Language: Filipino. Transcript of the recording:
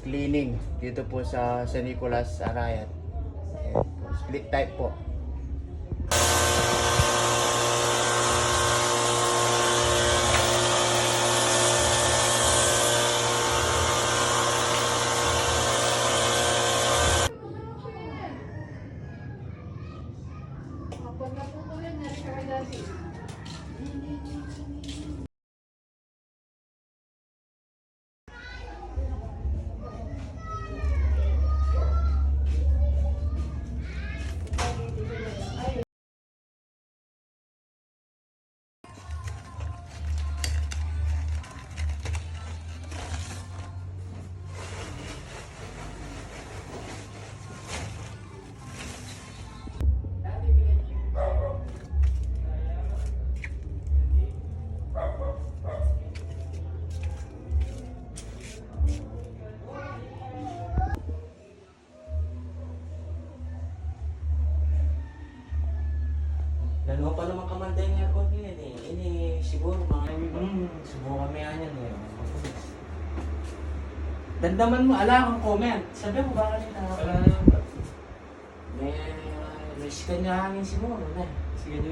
cleaning dito po sa San Nicolas, Arayat. Ayan po, split type po. Dalawa pa naman kamantay ng aircon niya eh. Ini siguro mga subukan may anyan eh. Dandaman mo, ala kang comment. Sabi mo ba kanina? Wala na ba? May scan nga hangin siguro na. Sige,